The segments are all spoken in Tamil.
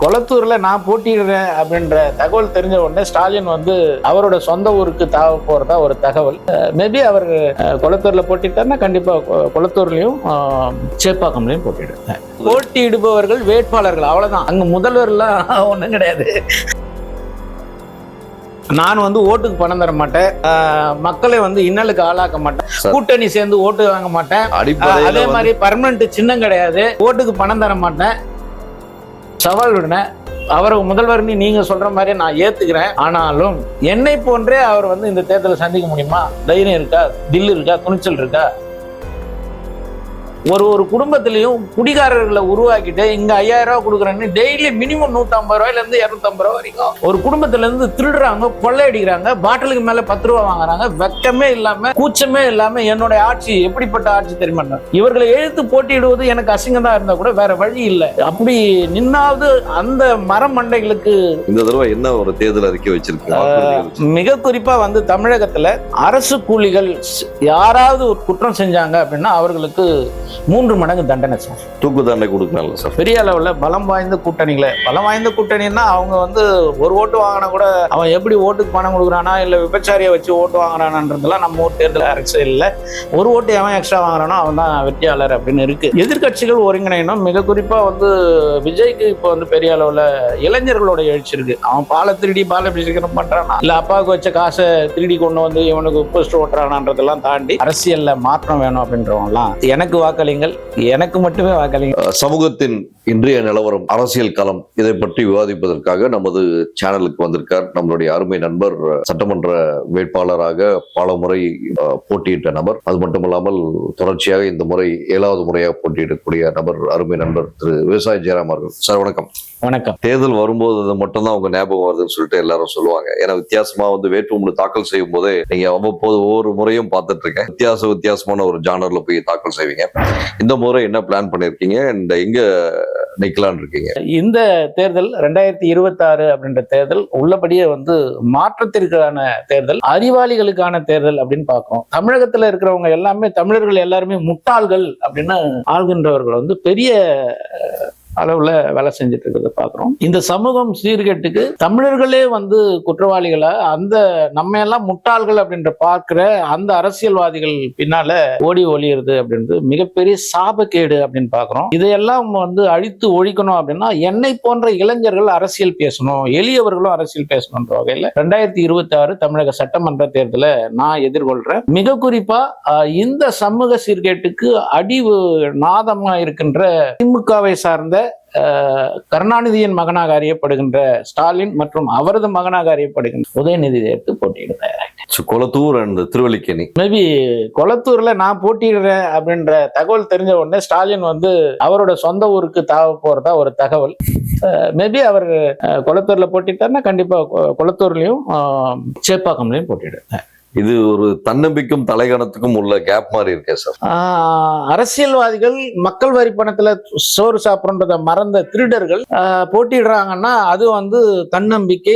கொளத்தூர்ல நான் போட்டியிடுறேன் அப்படின்ற தகவல் தெரிஞ்ச உடனே ஸ்டாலின் வந்து அவரோட சொந்த ஊருக்கு தாவ போறதா ஒரு தகவல். மேபி அவர் கொளத்தூர்ல போட்டிட்டாருன்னா கண்டிப்பா கொளத்தூர்லயும் சேப்பாக்கம்லயும் போட்டிடுறாங்க. போட்டியிடுபவர்கள் வேட்பாளர்கள் அவ்வளவுதான். அங்க முதல்வர்லாம் ஒண்ணும் கிடையாது. நான் வந்து ஓட்டுக்கு பணம் தர மாட்டேன், மக்களை வந்து இன்னலுக்கு ஆளாக்க மாட்டேன், கூட்டணி சேர்ந்து ஓட்டு வாங்க மாட்டேன், அதே மாதிரி பர்மனன்ட் சின்னம் கிடையாது, ஓட்டுக்கு பணம் தர மாட்டேன். சவால் விடுனேன். அவரை முதல்வர்னு நீங்க சொல்ற மாதிரி நான் ஏத்துக்கிறேன். ஆனாலும் என்னை போன்றே அவர் வந்து இந்த தேர்தலை சந்திக்க முடியுமா? தைரியம் இருக்கா? தில் இருக்கா? துணிச்சல் இருக்கா? ஒரு குடும்பத்திலையும் குடிகாரர்களை உருவாக்கிட்டு இங்க 5000 ரூபாய் கொடுக்குறேன்னு டெய்லி மினிமம் 150 ரூபாயில இருந்து 250 ரூபாய் வரைக்கும் ஒரு குடும்பத்துல இருந்து திருடுறாங்க, கொள்ளையடிக்கிறாங்க, பாட்டிலுக்கு மேல 10 ரூபாய் வாங்குறாங்க. வெக்கமே இல்லாம, கூச்சமே இல்லாம என்னுடைய ஆட்சி எப்படிப்பட்ட ஆட்சி தெரியுமா? இவர்களை எழுத்து போட்டியிடுவது எனக்கு அசிங்கம் தான் இருந்தா கூட வேற வழி இல்லை. அப்படி நின்னாவது அந்த மரம் மண்டைகளுக்கு இந்த தடவை என்ன ஒரு தேர்தல் அறிக்கை வச்சிருக்கு? மிக குறிப்பா வந்து தமிழகத்துல அரசு கூலிகள் யாராவது ஒரு குற்றம் செஞ்சாங்க அப்படின்னா அவர்களுக்கு 3 மடங்கு தண்டனை சார். தூக்கு தண்டனை கொடுக்கணும் சார். பெரிய அளவுல பலம் வாய்ந்த கூட்டணின்னா அவங்க வந்து ஒரு ஓட்டு வாங்கினா கூட அவன் எப்படி ஓட்டுக்கு பணம் கொடுக்குறானா இல்ல விபச்சாரியை வச்சு ஓட்டு வாங்குறானன்றதெல்லாம் நம்ம தேர்தல் அரசியல் இல்ல. ஒரு ஓட்டு எவன் எக்ஸ்ட்ரா வாங்குறானோ அவன் தான் வெற்றியாளர் அப்படின்னு இருக்கு. எதிர்கட்சிகள் ஒருங்கிணைனும். மிக குறிப்பா வந்து விஜய்க்கு இப்போ வந்து பெரிய அளவுல இளைஞர்களோட எழுச்சி இருக்கு. அவன் பாலை திருடி பாலை பிடிச்சிக்கணும் பண்றானா இல்ல அப்பாவுக்கு வச்ச காசை திருடி கொண்டு வந்து இவனுக்கு போஸ்டர் ஓட்டுறானான்றதெல்லாம் தாண்டி அரசியல்ல மாற்றம் வேணும் அப்படின்றவங்கலாம் எனக்கு வாக்களிங்கள், எனக்கு மட்டுமே வாக்களிங்க. சமூகத்தின் இன்றைய நிலவரம், அரசியல் களம், இதை பற்றி விவாதிப்பதற்காக நமது சேனலுக்கு வந்திருக்கார் நம்மளுடைய அருமை நண்பர், சட்டமன்ற வேட்பாளராக பல முறை போட்டியிட்ட நபர். அது மட்டுமல்லாமல் தொடர்ச்சியாக இந்த முறை 7வது முறையாக போட்டியிடக்கூடிய நபர், அருமை நண்பர் திரு விவசாய ஜெயராம் அவர்கள். சார் வணக்கம். வணக்கம். தேர்தல் வரும்போது மட்டும்தான் அவங்க ஞாபகம் வருதுன்னு சொல்லிட்டு எல்லாரும் சொல்லுவாங்க. ஏன்னா வித்தியாசமா வந்து வேட்புமனு தாக்கல் செய்யும் போதே நீங்க அவ்வப்போது ஒவ்வொரு முறையும் பார்த்துட்டு இருக்கேன், வித்தியாசமான ஒரு ஜானர்ல போய் தாக்கல் செய்வீங்க. இந்த முறை என்ன பிளான் பண்ணிருக்கீங்க? இந்த எங்க நிக்கலான் இருக்கீங்க? இந்த தேர்தல் 2026 அப்படின்ற தேர்தல் உள்ளபடியே வந்து மாற்றத்திற்கான தேர்தல், அறிவாளிகளுக்கான தேர்தல் அப்படின்னு பார்க்கிறோம். தமிழகத்துல இருக்கிறவங்க எல்லாமே, தமிழர்கள் எல்லாருமே முட்டாள்கள் அப்படின்னு ஆள்கின்றவர்கள் வந்து பெரிய அளவுல வேலை செஞ்சுட்டு இருக்கிறத பாக்குறோம். இந்த சமூகம் சீர்கேட்டுக்கு தமிழர்களே வந்து குற்றவாளிகளா, அந்த நம்ம எல்லாம் முட்டாள்கள் அப்படின்ற பார்க்கிற அந்த அரசியல்வாதிகள் பின்னால ஓடி ஒளியுறது அப்படின்றது மிகப்பெரிய சாபக்கேடு அப்படின்னு பாக்குறோம். இதையெல்லாம் வந்து அழித்து ஒழிக்கணும் அப்படின்னா என்னை போன்ற இளைஞர்கள் அரசியல் பேசணும், எளியவர்களும் அரசியல் பேசணும்ன்ற வகையில 2026 தமிழக சட்டமன்ற தேர்தலை நான் எதிர்கொள்றேன். மிக குறிப்பா இந்த சமூக சீர்கேட்டுக்கு அடிவு நாதமா இருக்கின்ற திமுகவை சார்ந்த கருணாநிதியின் மகனாக அறியப்படுகின்ற ஸ்டாலின் மற்றும் அவரது மகனாக அறியப்படுகின்ற உதயநிதி எடுத்து போட்டியிடுறாரு. கொளத்தூர் அண்ட் திருவல்லிக்கேணி. மேபி கொளத்தூர்ல நான் போட்டியிடுறேன் அப்படின்ற தகவல் தெரிஞ்ச உடனே ஸ்டாலின் வந்து அவரோட சொந்த ஊருக்கு தாவ போறதா ஒரு தகவல். மேபி அவர் கொளத்தூர்ல போட்டிட்டாருன்னா கண்டிப்பா கொளத்தூர்லயும் சேப்பாக்கம்லயும் போட்டிடுறாரு. இது ஒரு தன்னம்பிக்கும் தலைகணத்துக்கும் உள்ள கேப் மாதிரி இருக்கே சார். அரசியல்வாதிகள் மக்கள் வரி பணத்துல சோறு சாப்பிடுறத மறந்த திருடர்கள் போட்டிடுறாங்கன்னா அது வந்து தன்னம்பிக்கை,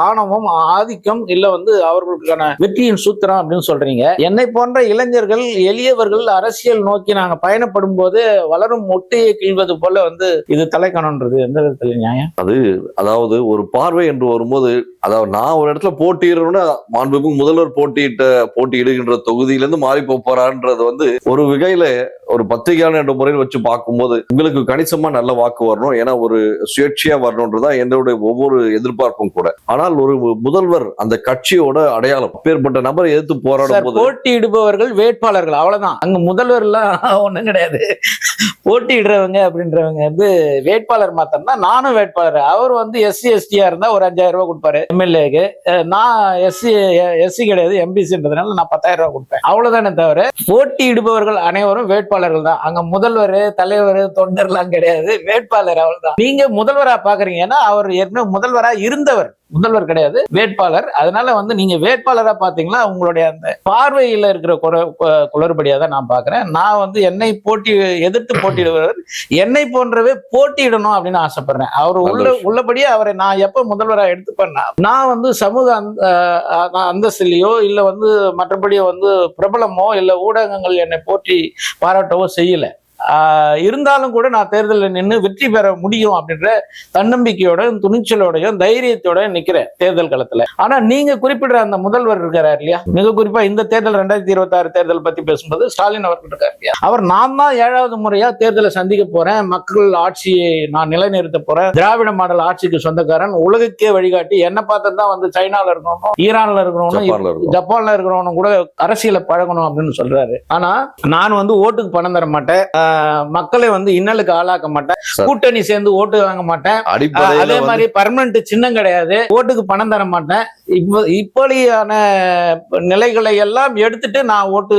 ஆணவம், ஆதிக்கம், இல்ல வந்து அவர்களுக்கான வெற்றியின் சூத்திரம் அப்படின்னு சொல்றீங்க. என்னை போன்ற இளைஞர்கள், எளியவர்கள் அரசியல் நோக்கி நாங்க பயணப்படும் போது வளரும் மொட்டையை கிழ்வது போல வந்து இது தலைக்கணன்றது எந்த விதத்துல நியாயம்? அது அதாவது ஒரு பார்வை என்று வரும்போது, அதாவது நான் ஒரு இடத்துல போட்டிடுறேன்னா மாண்புக்கும் முதல்வர் போட்டியிடுகின்ற தொகுதியிலிருந்து மாறி போறான்றது வந்து ஒரு வகையில ஒரு பத்திரிகையாளர் என்ற முறையில் வச்சு பார்க்கும்போது உங்களுக்கு கணிசமா நல்ல வாக்கு வரணும், ஏன்னா ஒரு சுயேட்சையா வரணும்ன்றதான் என்னுடைய ஒவ்வொரு எதிர்பார்ப்பும் கூட. ஆனால் ஒரு முதல்வர் அந்த கட்சியோட அடையாளம், அப்பேற்பட்ட நபரை எதிர்த்து போராடும் போது போட்டியிடுபவர்கள் வேட்பாளர்கள் அவ்வளவுதான். அங்க முதல்வர் எல்லாம் ஒண்ணும் கிடையாது. போட்டியிடுறவங்க அப்படின்றவங்க வந்து வேட்பாளர் மாத்திரம் தான். நானும் வேட்பாளர். அவர் வந்து SC STயா இருந்தா ஒரு 5000 ரூபாய் கொடுப்பாரு MLAக்கு. நான் SC கிடையாது, MBCன்றதுனால நான் 10,000 ரூபாய் கொடுப்பேன். அவ்வளவுதானே தவிர போட்டியிடுபவர்கள் அனைவரும் வேட்பாளர்கள் தான். அங்க முதல்வர், தலைவர், தொண்டர்லாம் கிடையாது, வேட்பாளர் அவ்வளவுதான். நீங்க முதல்வரா பாக்குறீங்க, ஏன்னா அவர் ஏற்கனவே முதல்வரா இருந்தவர், முதல்வர் கிடையாது, வேட்பாளர். அதனால வந்து நீங்க வேட்பாளரா பாத்தீங்களா உங்களுடைய அந்த பார்வையில இருக்கிற குளறுபடியா தான் நான் பாக்குறேன். நான் வந்து என்னை எதிர்த்து போட்டியிடுவர் என்னை போன்றவே போட்டியிடணும் அப்படின்னு ஆசைப்படுறேன். அவர் உள்ளபடியே அவரை நான் எப்ப முதல்வராக எடுத்துப்பேன்னா, நான் வந்து சமூக அந்தஸ்திலையோ இல்ல வந்து மற்றபடியோ வந்து பிரபலமோ இல்ல ஊடகங்கள் என்னை போற்றி பாராட்டவோ செய்யல. இருந்தாலும் கூட நான் தேர்தலில் நின்று வெற்றி பெற முடியும் அப்படின்ற தன்னம்பிக்கையோட துணிச்சலோடையும் தைரியத்தோட நிக்கிறேன் தேர்தல் களத்துல. ஆனா நீங்க குறிப்பிடுற அந்த முதல்வர் இருக்காரு இல்லையா, மிக குறிப்பா இந்த தேர்தல் 2026 தேர்தல் பத்தி பேசும்போது ஸ்டாலின் அவர்கள் இருக்காரு இல்லையா, அவர் நான் தான் 7வது முறையா தேர்தலை சந்திக்க போறேன், மக்கள் ஆட்சியை நான் நிலைநிறுத்த போறேன், திராவிட மாடல் ஆட்சிக்கு சொந்தக்காரன், உலகுக்கே வழிகாட்டி, என்ன பார்த்து தான் வந்து சைனால இருக்கணும், ஈரான்ல இருக்கணும், ஜப்பான்ல இருக்கிறவனும் கூட அரசியல பழகணும் அப்படின்னு சொல்றாரு. ஆனா நான் வந்து ஓட்டுக்கு பணம் தர மாட்டேன், மக்களை வந்து இன்னலுக்கு ஆளாக்க மாட்டேன், கூட்டணி சேர்ந்து ஓட்டு வாங்க மாட்டேன், அதே மாதிரி பர்மனன்ட் சின்னம் கிடையாது, ஓட்டுக்கு பணம் தர மாட்டேன், இப்படியான நிலைகளை எல்லாம் எடுத்துட்டு நான் ஓட்டு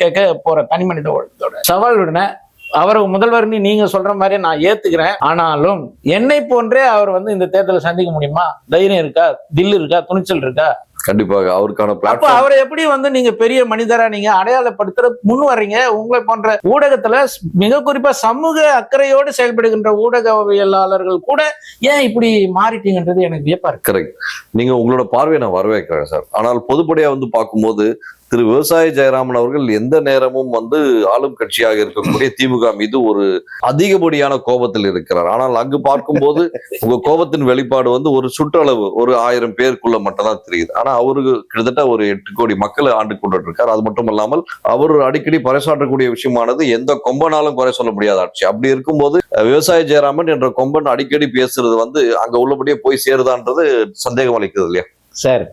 கேட்க போற தனி மனித ஓட்டத்தோட சவால் விடுனேன். அவர் முதல்வர்னு நீங்க சொல்ற மாதிரி நான் ஏத்துக்கிறேன். ஆனாலும் என்னை போன்றே அவர் வந்து இந்த தேர்தலை சந்திக்க முடியுமா? தைரியம் இருக்கா, தில் இருக்கா, துணிச்சல் இருக்கா? கண்டிப்பாக அவருக்கான பிளாட்ஃபார்ம். அவரை எப்படி வந்து நீங்க பெரிய மனிதரா நீங்க அடையாளப்படுத்துற முன் வர்றீங்க? உங்களை போன்ற ஊடகத்துல மிக குறிப்பா சமூக அக்கறையோடு செயல்படுகின்ற ஊடகவியலாளர்கள் கூட ஏன் இப்படி மாறிட்டீங்கன்றது எனக்கு வியப்பா இருக்கு. கரெக்ட். நீங்க உங்களோட பார்வையை நான் வரவேற்கிறேன் சார். ஆனால் பொதுப்படையா வந்து பார்க்கும்போது திரு விவசாயி ஜெயராமன் அவர்கள் எந்த நேரமும் வந்து ஆளும் கட்சியாக இருக்கக்கூடிய திமுக மீது ஒரு அதிகப்படியான கோபத்தில் இருக்கிறார். ஆனால் அங்கு பார்க்கும்போது உங்க கோபத்தின் வெளிப்பாடு வந்து ஒரு சுற்றளவு ஒரு 1000 பேருக்குள்ள மட்டும் தான் தெரியுது. ஆனா அவருக்கு கிட்டத்தட்ட ஒரு 8 கோடி மக்களை ஆண்டு கொண்டு இருக்கார். அது மட்டும் இல்லாமல் அவர் அடிக்கடி பறைசாற்றக்கூடிய விஷயமானது எந்த கொம்பனாலும் குறை சொல்ல முடியாத ஆட்சி. அப்படி இருக்கும்போது விவசாயி ஜெயராமன் என்ற கொம்பன் அடிக்கடி பேசுறது வந்து அங்க உள்ளபடியே போய் சேருதான்றது சந்தேகம் அளிக்குது இல்லையா சார்?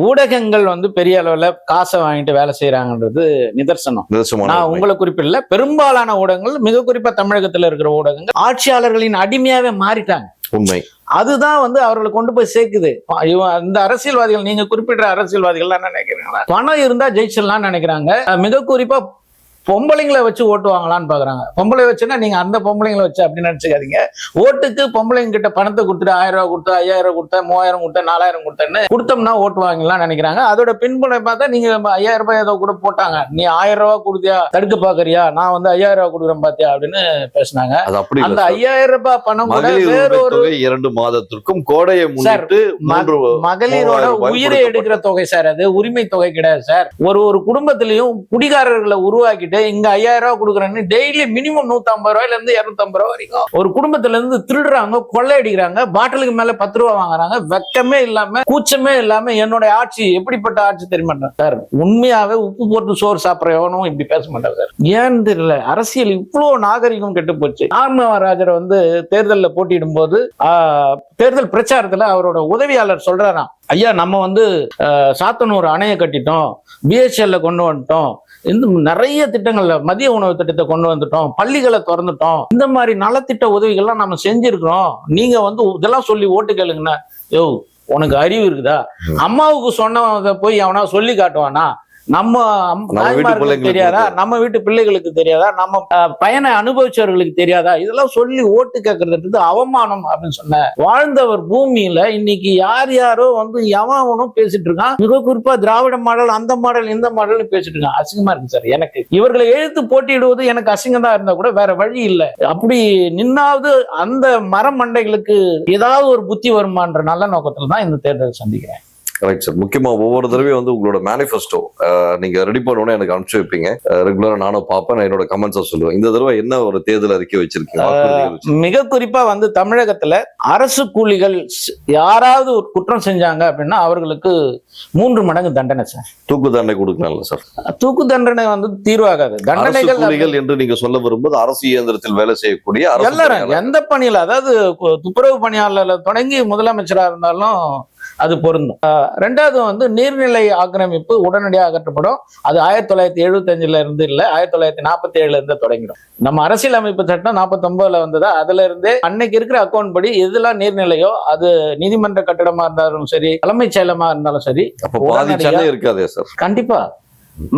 ஊடகங்கள் வந்து பெரிய அளவுல காசை வாங்கிட்டு வேலை செய்யறாங்கன்றது நிதர்சனம். நான் உங்களை குறிப்பிடல, பெரும்பாலான ஊடகங்கள், மிக குறிப்பா தமிழகத்துல இருக்கிற ஊடகங்கள் ஆட்சியாளர்களின் அடிமையாவே மாறிட்டாங்க. உண்மை. அதுதான் வந்து அவர்களை கொண்டு போய் சேர்க்குது. இந்த அரசியல்வாதிகள், நீங்க குறிப்பிடுற அரசியல்வாதிகள் என்ன நினைக்கிறாங்க? பணம் இருந்தா ஜெயிச்சிடலாம்னு நினைக்கிறாங்க. மிக குறிப்பா பொம்பளைங்களை வச்சு ஓட்டு வாங்கலான்னு பாக்குறாங்க. பொம்பளை வச்சுன்னா நீங்க அந்த பொம்பளைங்களை வச்சு அப்படின்னு நினைச்சுக்காதீங்க. ஓட்டுக்கு பொம்பளைங்க கிட்ட பணத்தை கொடுத்துட்டு 1000 ரூபாய் கொடுத்தா, 5000 கொடுத்தா, 3000 கொடுத்தா, 4000 கொடுத்தேன்னு கொடுத்தோம்னா ஓட்டு வாங்கலாம் நினைக்கிறாங்க. அதோட பின்புலை பார்த்தா நீங்க 5000 ரூபாய் ஏதோ கூட போட்டாங்க, நீ 1000 ரூபாய் கொடுத்தியா, தடுக்க பாக்குறியா, நான் வந்து 5000 ரூபாய் கொடுக்குறேன் பாத்தியா அப்படின்னு பேசினாங்க. அந்த 5000 ரூபாய் பணம் கூட வேறொரு 2 மாதத்திற்கும் கோடையை முன்னிட்டு மகளிரோட உயிரை எடுக்கிற தொகை சார். அது உரிமை தொகை கிடையாது சார். ஒரு குடும்பத்திலையும் குடிகாரர்களை உருவாக்கிட்டு இங்க 5000 ரூபாய் கொடுக்குறேன்னு டெய்லி மினிமம் 150 ரூபாயில இருந்து 250 ரூபாய் வரைக்கும் ஒரு குடும்பத்துல இருந்து திருடுறாங்க, கொள்ளை அடிக்கிறாங்க, பாட்டிலுக்கு மேல 10 ரூபாய் வாங்குறாங்க. வெக்கமே இல்லாம, கூச்சமே இல்லாம என்னோட ஆட்சி எப்படிப்பட்ட ஆட்சி தெரியுமா சார்? உண்மையாவே உப்பு போட்டு சோறு சாப்பிட்ற எவனும் இப்படி பேச மாட்டாங்க சார். ஏன்னு தெரியல, அரசியல் இவ்வளவு நாகரிகம் கெட்டு போச்சு. ராஜரை வந்து தேர்தலில் போட்டியிடும் போது தேர்தல் பிரச்சாரத்துல அவரோட உதவியாளர் சொல்றாராம், ஐயா நம்ம வந்து சாத்தனூர் அணையை கட்டிட்டோம், பிஹெச்எல்ல கொண்டு வந்துட்டோம், இந்த நிறைய திட்டங்கள்ல மதிய உணவு திட்டத்தை கொண்டு வந்துட்டோம், பள்ளிகளை திறந்துட்டோம், இந்த மாதிரி நலத்திட்ட உதவிகள்லாம் நம்ம செஞ்சிருக்கிறோம், நீங்க வந்து இதெல்லாம் சொல்லி ஓட்டு கேளுங்கண்ணா. யோ உனக்கு அறிவு இருக்குதா? அம்மாவுக்கு சொன்னவங்க போய் அவனா சொல்லி காட்டுவானா? நம்ம தாய்மார்களுக்கு தெரியாதா? நம்ம வீட்டு பிள்ளைகளுக்கு தெரியாதா? நம்ம பயனை அனுபவிச்சவர்களுக்கு தெரியாதா? இதெல்லாம் சொல்லி ஓட்டு கேட்கறது அவமானம் அப்படின்னு சொன்ன வாழ்ந்தவர் பூமியில இன்னைக்கு யார் யாரோ வந்து எவனும் பேசிட்டு இருக்கான். மிக குறிப்பா திராவிட மாடல், அந்த மாடல், இந்த மாடல் பேசிட்டு இருக்கான். அசிங்கமா இருக்கு சார். எனக்கு இவர்களை எழுத்து போட்டியிடுவது எனக்கு அசிங்கம் தான் இருந்தா கூட வேற வழி இல்லை. அப்படி நின்னாவது அந்த மரம் மண்டைகளுக்கு ஏதாவது ஒரு புத்தி வருமான்ற நல்ல நோக்கத்துல தான் இந்த தேர்தலை சந்திக்கிறேன். Correct sir. முக்கியமா ஒவ்வொரு தடவையும் வந்து உங்களோட மேனிஃபெஸ்டோ நீங்க ரெடி பண்ணோன்னு எனக்கு அனுப்பிச்சு வைப்பீங்க. ரெகுலரா நானும் பார்ப்பேன், என்னோட கமெண்ட்ஸா சொல்லுவேன். இந்த தடவை என்ன ஒரு தேர்தல் அறிக்கை வச்சிருக்கீங்க? மிக குறிப்பா வந்து தமிழகத்துல அரசு கூலிகள் யாராவது ஒரு குற்றம் செஞ்சாங்க அப்படின்னா அவர்களுக்கு 3 மடங்கு தண்டனை சார். தூக்கு தண்டனை கொடுக்கலாம்ல சார்? தூக்கு தண்டனை வந்து தீர்வாகாது. தண்டனைகள் என்று நீங்க சொல்ல வரும்போது அரசு இயந்திரத்தில் வேலை செய்யக்கூடிய எல்லாரும் எந்த பணியில, அதாவது துப்புரவு பணியாளர்ல தொடங்கி முதலமைச்சரா இருந்தாலும் அது பொருந்தும். 2வது வந்து நீர்நிலை ஆக்கிரமிப்பு உடனடியாக அகற்றப்படும். அது 1975 இருந்து இல்ல, 1947 இருந்து தொடங்கிடும். நம்ம அரசியல் அமைப்பு சட்டம் 49 வந்ததா, அதுல இருந்து அன்னைக்கு இருக்கிற அக்கௌண்ட் படி எதெல்லாம் நீர்நிலையோ அது நீதிமன்ற கட்டிடமா இருந்தாலும் சரி, தலைமைச் செயலமா இருந்தாலும் சரி, இருக்காதே சார். கண்டிப்பா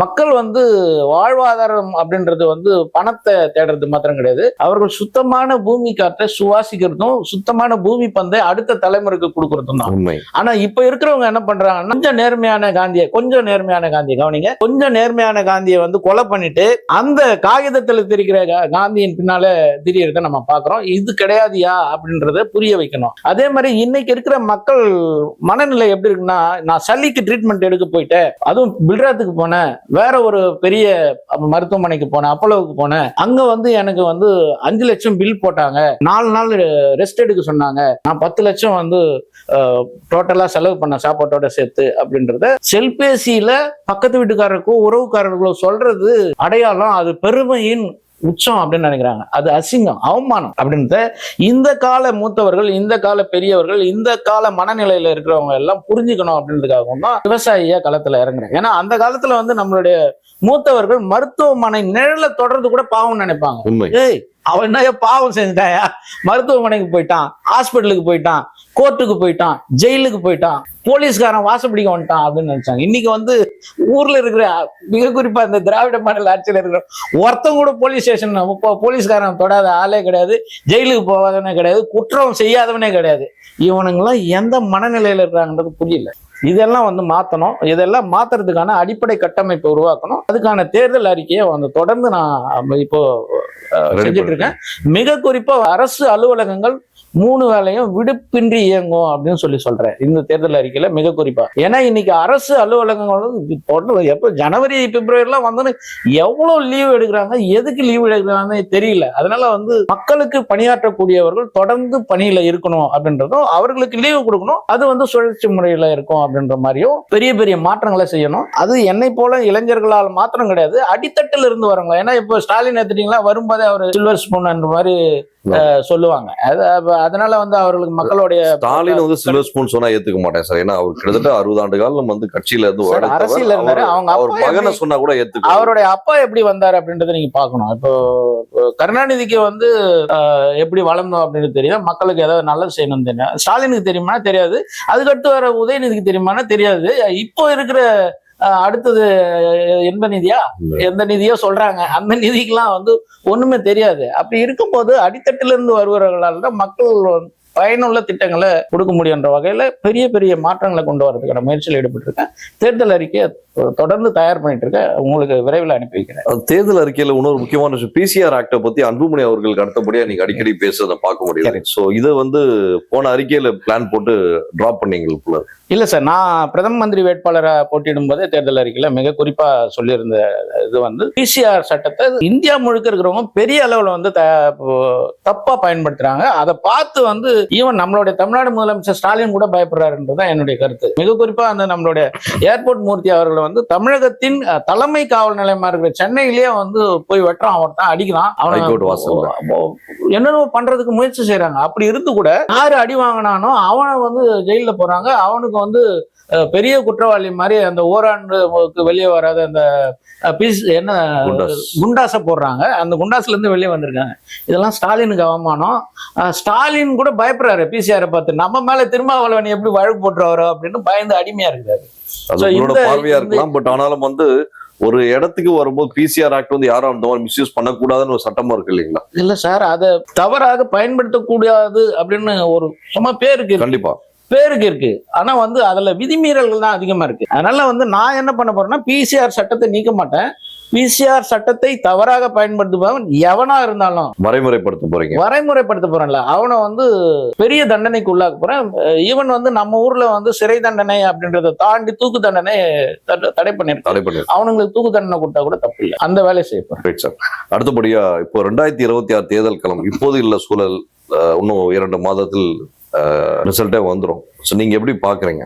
மக்கள் வந்து வாழ்வாதாரம் அப்படின்றது வந்து பணத்தை தேடுறது மாத்திரம் கிடையாது. அவர்கள் சுத்தமான பூமி காற்றை சுவாசிக்கிறதும் சுத்தமான பூமி பந்தை அடுத்த தலைமுறைக்கு கொடுக்கறதும் தான். ஆனா இப்ப இருக்கிறவங்க என்ன பண்றாங்க, கொஞ்சம் நேர்மையான காந்தியை கவனிங்க, கொஞ்சம் நேர்மையான காந்தியை வந்து கொலை பண்ணிட்டு அந்த காகிதத்துல தெரிகிற காந்தியின் பின்னால திரியறத நம்ம பாக்குறோம். இது கிடையாதுயா அப்படின்றத புரிய வைக்கணும். அதே மாதிரி இன்னைக்கு இருக்கிற மக்கள் மனநிலை எப்படி இருக்குன்னா, நான் சளிக்கு ட்ரீட்மெண்ட் எடுக்க போயிட்டேன், அதுவும் பில்ராத்துக்கு போனேன், வேற ஒரு பெரிய மருத்துவமனைக்கு போனேன், அப்போலோவுக்கு போனேன். அங்க வந்து எனக்கு வந்து 5 லட்சம் பில் போட்டாங்க, 4 நாள் ரெஸ்ட் எடுக்க சொன்னாங்க, நான் 10 லட்சம் வந்து டோட்டலா செலவு பண்ண சாப்பாட்டோட சேர்த்து அப்படின்றத செல்பேசியில பக்கத்து வீட்டுக்காரருக்கோ உறவுக்காரர்களோ சொல்றது அடையாளம், அது பெருமையின் உச்சம் அப்படின்னு நினைக்கிறாங்க. அது அசிங்கம், அவமானம் அப்படின்றத இந்த கால மூத்தவர்கள், இந்த கால பெரியவர்கள், இந்த கால மனநிலையில இருக்கிறவங்க எல்லாம் புரிஞ்சுக்கணும் அப்படின்றதுக்காகவும் தான் விவசாயியா களத்துல இறங்குறேன். ஏன்னா அந்த காலத்துல வந்து நம்மளுடைய மூத்தவர்கள் மருத்துவமனை நிழல தொடர்ந்து கூட பாவம் நினைப்பாங்க. ஏய், அவன் என்ன பாவம் செஞ்சுட்டாயா, மருத்துவமனைக்கு போயிட்டான், ஹாஸ்பிட்டலுக்கு போயிட்டான், கோர்ட்டுக்கு போயிட்டான், ஜெயிலுக்கு போயிட்டான், போலீஸ்காரன் வாசப்படிக்க வந்துட்டான் அப்படின்னு நினைச்சாங்க. இன்னைக்கு வந்து ஊர்ல இருக்கிற மிக குறிப்பா இந்த திராவிட மாடல் ஆட்சியில் இருக்கிற ஒருத்தம் கூட போலீஸ் ஸ்டேஷன் போலீஸ்காரன் தொடாத ஆளே கிடையாது, ஜெயிலுக்கு போகாதவனே கிடையாது, குற்றம் செய்யாதவனே கிடையாது. இவனுங்கெல்லாம் எந்த மனநிலையில இருக்காங்கன்றது புரியல. இதெல்லாம் வந்து மாற்றணும். இதெல்லாம் மாத்துறதுக்கான அடிப்படை கட்டமைப்பை உருவாக்கணும். அதுக்கான தேர்தல் அறிக்கையை வந்து தொடர்ந்து நான் இப்போ செஞ்சுட்டு இருக்கேன். மிக குறிப்பா அரசு அலுவலகங்கள் 3 வேளையும் விடுப்பின்றி இயங்கும் அப்படின்னு சொல்றேன் இந்த தேர்தல் அறிக்கையில மிக குறிப்பா. ஏன்னா இன்னைக்கு அரசு அலுவலகங்கள் எப்போ ஜனவரி பிப்ரவரிலாம் வந்து எவ்வளவு லீவ் எடுக்கிறாங்க, எதுக்கு லீவ் எடுக்கிறாங்கன்னு தெரியல. அதனால வந்து மக்களுக்கு பணியாற்றக்கூடியவர்கள் தொடர்ந்து பணியில இருக்கணும் அப்படின்றதும், அவர்களுக்கு லீவு கொடுக்கணும், அது வந்து சுழற்சி முறையில இருக்கும் அப்படின்ற மாதிரியும் பெரிய பெரிய மாற்றங்களை செய்யணும். அது என்னை போல இளைஞர்களால் மாத்திரம் கிடையாது, அடித்தட்டில் இருந்து வரவங்க. ஏன்னா இப்போ ஸ்டாலின் எடுத்துட்டீங்களா, வரும்போதே அவர் சில்வர் ஸ்பூன் அந்த மாதிரி சொல்லுவாங்க. அதனால வந்து அவர்களுக்கு மக்களுடைய ஸ்டாலின் வந்து சில்வர் ஸ்பூன் சொன்னா ஏத்துக்க மாட்டேன் சார். ஏன்னா அவர் கிட்டத்தட்ட 60 ஆண்டு காலம் வந்து கட்சியில இருந்து அரசியல் இருந்தாரு. அவங்க அவர் மகனை சொன்னா கூட ஏத்துக்க. அவருடைய அப்பா எப்படி வந்தாரு அப்படின்றத நீங்க பாக்கணும். இப்போ கருணாநிதிக்கு வந்து எப்படி வளர்ந்தோம் அப்படின்னு தெரியும், மக்களுக்கு ஏதாவது நல்லது செய்யணும் தெரியும். ஸ்டாலினுக்கு தெரியுமா தெரியாது, அதுக்கடுத்து வர உதயநிதிக்கு தெரியுமானா தெரியாது. இப்போ இருக்கிற அடுத்தது எந்த நிதியோ சொல்றாங்க, அந்த நிதிக்கெல்லாம் வந்து ஒண்ணுமே தெரியாது. அப்படி இருக்கும்போது அடித்தட்டில இருந்து வருபவர்களால் தான் மக்கள் பயனுள்ள திட்டங்களை கொடுக்க முடியுன்ற வகையில பெரிய பெரிய மாற்றங்களை கொண்டு வரதுக்கான முயற்சியில் ஈடுபட்டு இருக்கேன். தேர்தல் அறிக்கையை தொடர்ந்து தயார் பண்ணிட்டு இருக்கேன், உங்களுக்கு விரைவில் அனுப்பி வைக்கிறேன். தேர்தல் அறிக்கையில இன்னொரு முக்கியமான விஷயம், பிசிஆர் ஆக்டை பத்தி அன்புமணி அவர்களுக்கு அடுத்தபடியா நீங்க அடிக்கடி பேசுறதை பார்க்க முடியாது. சோ இதை வந்து போன அறிக்கையில பிளான் போட்டு டிராப் பண்ணீங்க? இல்ல சார், நான் பிரதம மந்திரி வேட்பாளரை போட்டியிடும் போதே தேர்தல் அறிக்கையில மிக குறிப்பா சொல்லியிருந்த இது வந்து பிசிஆர் சட்டத்தை இந்தியா முழுக்க இருக்கிறவங்க பெரிய அளவுல வந்து தப்பா பயன்படுத்துறாங்க. அதை பார்த்து வந்து ஈவன் நம்மளுடைய தமிழ்நாடு முதலமைச்சர் ஸ்டாலின் கூட பயப்படுறாருன்றதுதான் என்னுடைய கருத்து. மிக குறிப்பா அந்த நம்மளுடைய ஏர்போர்ட் மூர்த்தி அவர்களை வந்து தமிழகத்தின் தலைமை காவல் நிலையமா இருக்கிற சென்னையிலேயே வந்து போய் வெட்டுறான், அவன் தான் அடிக்கிறான், அவனை என்னென்ன பண்றதுக்கு முயற்சி செய்யறாங்க. அப்படி இருந்து கூட யாரு அடி வாங்கினானோ அவனை வந்து ஜெயில போறாங்க. அவனுக்கு வந்து பெரிய குற்றவாளி மாதிரி அந்த ஓராண்டுக்கு வெளியே வராத அந்த என்ன குண்டாசை போடுறாங்க, அந்த குண்டாஸ்ல இருந்து வெளியே வந்திருக்காங்க. இதெல்லாம் ஸ்டாலினுக்கு அவமானம். ஸ்டாலின் கூட பயப்படுறாரு பிசிஆரை பார்த்து, நம்ம மேல திருமாவளவன் எப்படி வழக்கு போட்டுருவாரோ அப்படின்னு பயந்து அடிமையா இருக்காரு. பார்வையா இருக்கலாம். பட் ஆனாலும் வந்து ஒரு இடத்துக்கு வரும்போது பிசிஆர் ஆக்ட் வந்து யாரும் அந்த மாதிரி மிஸ்யூஸ் பண்ணக்கூடாதுன்னு ஒரு சட்டமா இருக்கு இல்லைங்களா? இல்ல சார், அதை தவறாக பயன்படுத்தக்கூடாது அப்படின்னு ஒரு சும்மா பேருக்கு கண்டிப்பா பேருக்கு இருக்கு. ஆனா வந்து அதுல விதிமீறல்கள் தான் அதிகமா இருக்கு. அதனால வந்து நான் என்ன பண்ண போறேன்னா, பிசிஆர் சட்டத்தை நீக்க மாட்டேன். பிசிஆர் சட்டத்தை தவறாக பயன்படுத்துபவன் எவனா இருந்தாலும் வரைமுறைப்படுத்த போறேன்ல, அவனை வந்து பெரிய தண்டனைக்கு உள்ளாக்க போறேன். ஈவன் வந்து நம்ம ஊர்ல வந்து சிறை தண்டனை அப்படின்றத தாண்டி தூக்கு தண்டனை தடை பண்ணிருக்கேன். அவனுங்களுக்கு தூக்கு தண்டனை கொடுத்தா கூட தப்பு இல்லை, அந்த வேலையை செய்யப்போம். அடுத்தபடியா இப்போ 2026 தேர்தல் களம் இப்போது இல்ல சூழல், இன்னும் 2 மாதத்தில் ரிசல்ட்டே வந்துடும். நீங்க எப்படி பாக்குறீங்க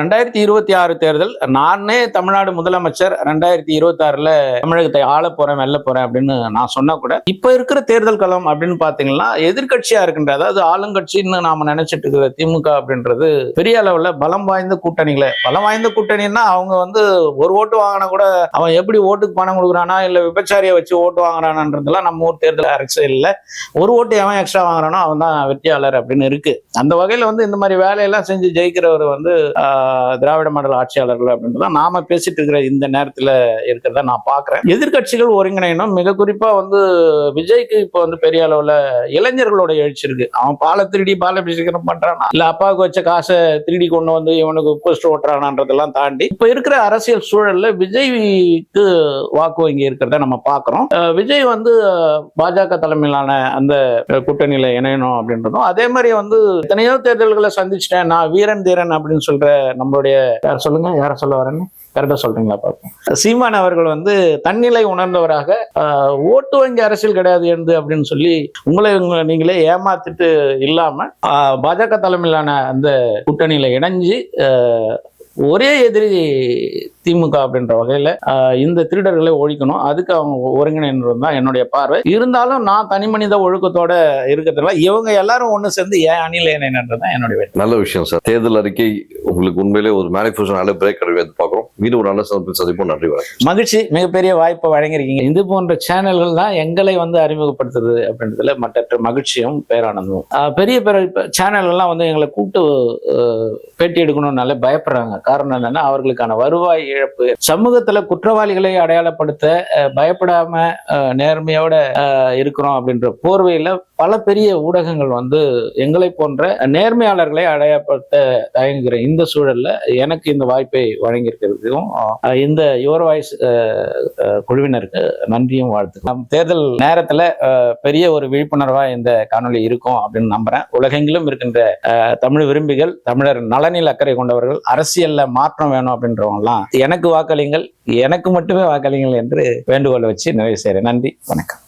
2026 தேர்தல்? நானே தமிழ்நாடு முதலமைச்சர் 2026 தமிழகத்தை ஆள போறேன், வெல்ல போறேன் அப்படின்னு நான் சொன்னா கூட, இப்ப இருக்கிற தேர்தல் களம் அப்படின்னு பாத்தீங்கன்னா எதிர்கட்சியா இருக்கின்ற, அதாவது ஆளுங்கட்சின்னு நாம நினைச்சிட்டு இருக்கிற திமுக அப்படின்றது பெரிய அளவுல பலம் வாய்ந்த கூட்டணின்னா அவங்க வந்து ஒரு ஓட்டு வாங்கினா கூட அவன் எப்படி ஓட்டுக்கு பணம் கொடுக்குறானா இல்ல விபச்சாரியை வச்சு ஓட்டு வாங்குறானன்றதுலாம் நம்ம ஊர் தேர்தல் அரசியல்ல ஒரு ஓட்டு எவன் எக்ஸ்ட்ரா வாங்குறானோ அவன் தான் வெற்றியாளர் அப்படின்னு இருக்கு. அந்த வகையில வந்து இந்த மாதிரி வேலையெல்லாம் செஞ்சு ஜெயிக்கிறவர் வந்து திராவிட மாடல் ஆட்சியாளர்கள் அப்படின்றத நாம பேசிட்டு இருக்கிற இந்த நேரத்துல இருக்கிறத நான் பாக்குறேன். எதிர்கட்சிகள் ஒருங்கிணைணும். மிக குறிப்பா வந்து விஜய்க்கு இப்போ வந்து பெரிய அளவுல இளைஞர்களோட எழுச்சி இருக்கு. அவன் பாலை திருடி பாலாபிஷேகம் பண்றானா இல்ல அப்பாவுக்கு வச்ச காசை திருடி கொண்டு வந்து இவனுக்கு போஸ்ட் ஓட்டுறானான்றதெல்லாம் தாண்டி இப்ப இருக்கிற அரசியல் சூழல்ல விஜய்க்கு வாக்கு வங்கி இருக்கிறத நம்ம பாக்குறோம். விஜய் வந்து பாஜக தலைமையிலான அந்த கூட்டணியில இணையணும் அப்படின்றதும், அதே மாதிரி வந்து எத்தனையோ தேர்தல்களை சந்திச்சிட்டேன் நான், வீரன் தீரன் அப்படின்னு சொல்ற நம்மளுடைய யார சொல்ல வரேன்னு கரெக்டா சொல்றீங்களா பார்ப்போம். சீமான் அவர்கள் வந்து தன்னிலை உணர்ந்தவராக ஓட்டு வங்கி அரசியல் கிடையாது என்று அப்படின்னு சொல்லி உங்களை நீங்களே ஏமாத்திட்டு இல்லாம பாஜக தலைமையிலான அந்த கூட்டணியில இணைஞ்சு ஒரே எதிரி திமுக அப்படின்ற வகையில இந்த திருடர்களை ஒழிக்கணும், அதுக்கு அவங்க ஒருங்கிணைந்தது தான் என்னுடைய பார்வை. இருந்தாலும் நான் தனி மனித ஒழுக்கத்தோட இருக்கிறதுல இவங்க எல்லாரும் ஒண்ணு சேர்ந்து ஏன் அணில இணைன்றதுதான் என்னுடைய வேட்கை. நல்ல விஷயம் சார். தேர்தல் அறிக்கை உங்களுக்கு உண்மையிலே ஒரு மேனிஃபெஸ்டோ பிரேக் கிடையாது பார்க்குறோம். மீண்டும் ஒரு நல்ல சந்திப்போம். நன்றி, வணக்கம். மகிழ்ச்சி. மிகப்பெரிய வாய்ப்பை வழங்கியிருக்கீங்க. இது போன்ற சேனல்கள் தான் எங்களை வந்து அறிமுகப்படுத்துறது அப்படின்றதுல மற்ற மகிழ்ச்சியும் பேரானந்தும். பெரிய சேனல்கள்லாம் வந்து எங்களை கூப்பிட்டு பேட்டி எடுக்கணும்னாலே பயப்படுறாங்க. காரணம் என்னன்னா அவர்களுக்கான வருவாய் இழப்பு, சமூகத்துல குற்றவாளிகளை அடையாளப்படுத்த பயப்படாம நேர்மையோட இருக்கிறோம் அப்படின்ற போர்வையில பல பெரிய ஊடகங்கள் வந்து எங்களை போன்ற நேர்மையாளர்களை அடையாளப்படுத்த தயங்குகிற இந்த சூழல்ல எனக்கு இந்த வாய்ப்பை வழங்கியிருக்கிறதுக்கும் இந்த யுவர் வாய்ஸ் குழுவினருக்கு நன்றியும் வாழ்த்துக்கலாம். தேர்தல் நேரத்துல பெரிய ஒரு விழிப்புணர்வா இந்த காணொலி இருக்கும் அப்படின்னு நம்புறேன். உலகெங்கிலும் இருக்கின்ற தமிழ் விரும்பிகள், தமிழர் நலனில் அக்கறை கொண்டவர்கள், அரசியல்ல மாற்றம் வேணும் அப்படின்றவங்க எல்லாம் எனக்கு வாக்களிங்கள், எனக்கு மட்டுமே வாக்களிங்கள் என்று வேண்டுகோளை வச்சு நிறைவு செய்கிறேன். நன்றி, வணக்கம்.